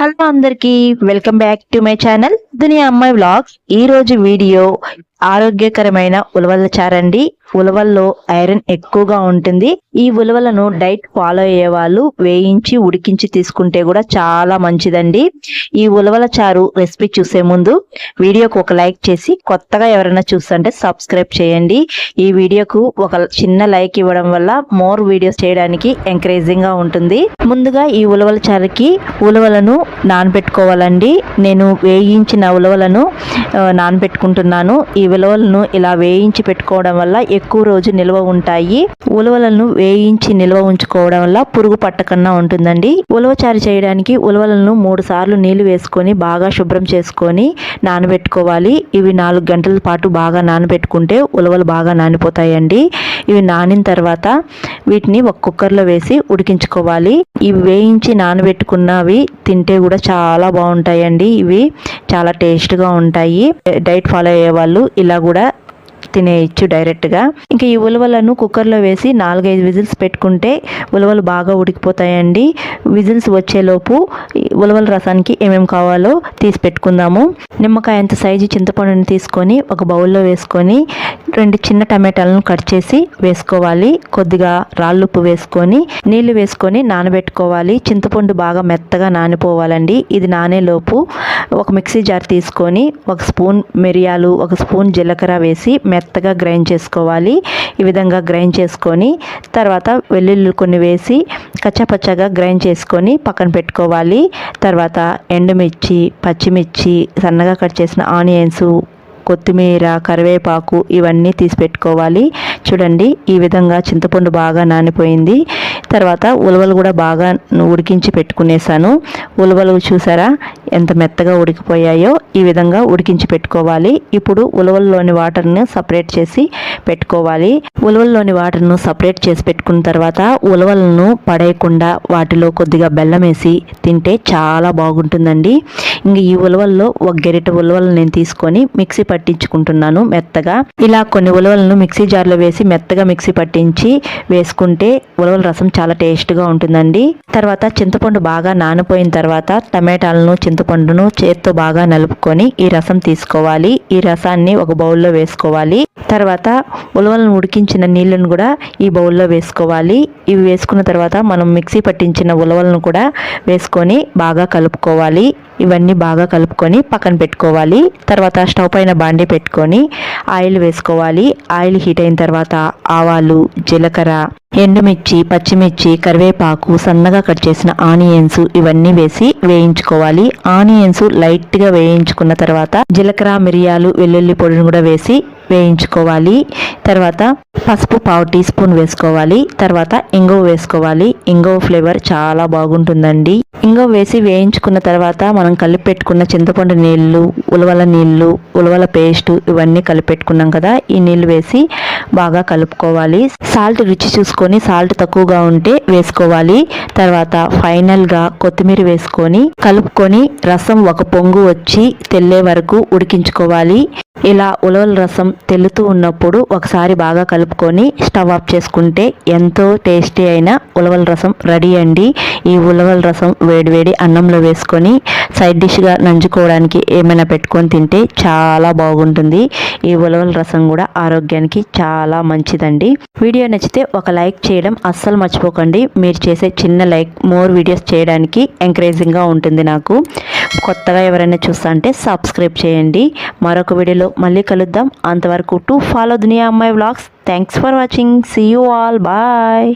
Hello అందరికీ welcome back to my channel దునియా అమ్మాయి vlogs. ఈ రోజు వీడియో ఆరోగ్యకరమైన ఉలవల చారండి. ఉలవల్లో ఐరన్ ఎక్కువగా ఉంటుంది. ఈ ఉలవలను డైట్ ఫాలో అయ్యే వాళ్ళు వేయించి ఉడికించి తీసుకుంటే కూడా చాలా మంచిదండి. ఈ ఉలవల చారు రెసిపీ చూసే ముందు వీడియోకు ఒక లైక్ చేసి కొత్తగా ఎవరైనా చూస్తుంటే సబ్స్క్రైబ్ చేయండి. ఈ వీడియోకు ఒక చిన్న లైక్ ఇవ్వడం వల్ల మోర్ వీడియోస్ చేయడానికి ఎంకరేజింగ్ గా ఉంటుంది. ముందుగా ఈ ఉలవల చారుకి ఉలవలను నానబెట్టుకోవాలండి. నేను వేయించిన ఉలవలను నానబెట్టుకుంటున్నాను. ఈ ఉలవలను ఇలా వేయించి పెట్టుకోవడం వల్ల ఎక్కువ రోజు నిల్వ ఉంటాయి. ఉలవలను వేయించి నిల్వ ఉంచుకోవడం వల్ల పురుగు పట్టకన్నా ఉంటుందండి. ఉలవ చారు చేయడానికి ఉలవలను 3 సార్లు నీళ్లు వేసుకొని బాగా శుభ్రం చేసుకొని నానబెట్టుకోవాలి. ఇవి 4 గంటల పాటు బాగా నానబెట్టుకుంటే ఉలవలు బాగా నానిపోతాయండి. ఇవి నానిన తర్వాత వీటిని ఒక కుక్కర్లో వేసి ఉడికించుకోవాలి. ఇవి వేయించి నానబెట్టుకున్నవి తింటే కూడా చాలా బాగుంటాయండి. ఇవి చాలా టేస్ట్గా ఉంటాయి. డైట్ ఫాలో అయ్యే వాళ్ళు ఇలా కూడా తినేయచ్చు డైరెక్ట్గా. ఇంకా ఈ ఉలవలను కుక్కర్లో వేసి 4-5 విజిల్స్ పెట్టుకుంటే ఉలవలు బాగా ఉడికిపోతాయండి. విజిల్స్ వచ్చేలోపు ఉలవల రసానికి ఏమేమి కావాలో తీసి పెట్టుకుందాము. నిమ్మకాయ అంత సైజు చింతపండుని తీసుకొని ఒక బౌల్లో వేసుకొని 2 చిన్న టమాటాలను కట్ చేసి వేసుకోవాలి. కొద్దిగా రాళ్ళుప్పు వేసుకొని నీళ్లు వేసుకొని నానబెట్టుకోవాలి. చింతపండు బాగా మెత్తగా నానిపోవాలండి. ఇది నానేలోపు ఒక మిక్సీ జార్ తీసుకొని 1 స్పూన్ మిరియాలు 1 స్పూన్ జీలకర్ర వేసి మెత్తగా గ్రైండ్ చేసుకోవాలి. ఈ విధంగా గ్రైండ్ చేసుకొని తర్వాత వెల్లుల్లి కొన్ని వేసి కచ్చాపచ్చాగా గ్రైండ్ చేసుకొని పక్కన పెట్టుకోవాలి. తర్వాత ఎండుమిర్చి, పచ్చిమిర్చి, సన్నగా కట్ చేసిన ఆనియన్స్, కొత్తిమీర, కరివేపాకు ఇవన్నీ తీసి పెట్టుకోవాలి. చూడండి ఈ విధంగా చింతపండు బాగా నానిపోయింది. తర్వాత ఉలవలు కూడా బాగా ఉడికించి పెట్టుకునేసాను. ఉలవలు చూసారా ఎంత మెత్తగా ఉడికిపోయాయో. ఈ విధంగా ఉడికించి పెట్టుకోవాలి. ఇప్పుడు ఉలవల్లోని వాటర్ను సపరేట్ చేసి పెట్టుకోవాలి. ఉలవల్లోని వాటర్ను సపరేట్ చేసి పెట్టుకున్న తర్వాత ఉలవలను పడేయకుండా వాటిలో కొద్దిగా బెల్లం వేసి తింటే చాలా బాగుంటుందండి. ఇంక ఈ ఉలవల్లో 1 గరిటె ఉలవలు నేను తీసుకొని మిక్సీ పట్టించుకుంటున్నాను మెత్తగా. ఇలా కొన్ని ఉలవలను మిక్సీ జార్లో వేసి మెత్తగా మిక్సీ పట్టించి వేసుకుంటే ఉలవల రసం చాలా టేస్ట్గా ఉంటుందండి. తర్వాత చింతపండు బాగా నానిపోయిన తర్వాత టమాటాలను చింతపండును చేత్తో బాగా నలుపుకొని ఈ రసం తీసుకోవాలి. ఈ రసాన్ని ఒక బౌల్లో వేసుకోవాలి. తర్వాత ఉలవలను ఉడికించిన నీళ్ళను కూడా ఈ బౌల్లో వేసుకోవాలి. ఇవి వేసుకున్న తర్వాత మనం మిక్సీ పట్టించిన ఉలవలను కూడా వేసుకొని బాగా కలుపుకోవాలి. ఇవన్నీ బాగా కలుపుకొని పక్కన పెట్టుకోవాలి. తర్వాత స్టవ్ పైన బాండి పెట్టుకొని ఆయిల్ వేసుకోవాలి. ఆయిల్ హీట్ అయిన తర్వాత ఆవాలు, జీలకర్ర, ఎండుమిర్చి, పచ్చిమిర్చి, కరివేపాకు, సన్నగా కట్ చేసిన ఆనియన్స్ ఇవన్నీ వేసి వేయించుకోవాలి. ఆనియన్స్ లైట్గా వేయించుకున్న తర్వాత జీలకర్ర, మిరియాలు, వెల్లుల్లి పొడిని కూడా వేసి వేయించుకోవాలి. తర్వాత పసుపు 1/2 టీ స్పూన్ వేసుకోవాలి. తర్వాత ఇంగువ వేసుకోవాలి. ఇంగువ ఫ్లేవర్ చాలా బాగుంటుందండి. ఇంగువ వేసి వేయించుకున్న తర్వాత మనం కలిపి పెట్టుకున్న చింతపండు నీళ్లు, ఉలవల నీళ్లు, ఉలవల పేస్ట్ ఇవన్నీ కలిపి పెట్టుకున్నాం కదా, ఈ నీళ్లు వేసి బాగా కలుపుకోవాలి. సాల్ట్ రుచి చూసుకొని సాల్ట్ తక్కువగా ఉంటే వేసుకోవాలి. తర్వాత ఫైనల్గా కొత్తిమీర వేసుకొని కలుపుకొని రసం ఒక పొంగు వచ్చి తెల్లే వరకు ఉడికించుకోవాలి. ఇలా ఉలవల రసం తెల్లుతూ ఉన్నప్పుడు ఒకసారి బాగా కలుపుకొని స్టవ్ ఆఫ్ చేసుకుంటే ఎంతో టేస్టీ అయిన ఉలవల రసం రెడీ అండి. ఈ ఉలవల రసం వేడివేడి అన్నంలో వేసుకొని సైడ్ డిష్గా నంచుకోవడానికి ఏమైనా పెట్టుకొని తింటే చాలా బాగుంటుంది. ఈ ఉలవల రసం కూడా ఆరోగ్యానికి చాలా మంచిదండి. వీడియో నచ్చితే ఒక లైక్ చేయడం అస్సలు మర్చిపోకండి. మీరు చేసే చిన్న లైక్ మోర్ వీడియోస్ చేయడానికి ఎంకరేజింగ్గా ఉంటుంది నాకు. కొత్తగా ఎవరైనా చూస్తా అంటే సబ్స్క్రైబ్ చేయండి. మరొక వీడియోలో మళ్ళీ కలుద్దాం. అంతవరకు టు ఫాలో దునియా అమ్మాయి vlogs. Thanks for watching. See you all. Bye.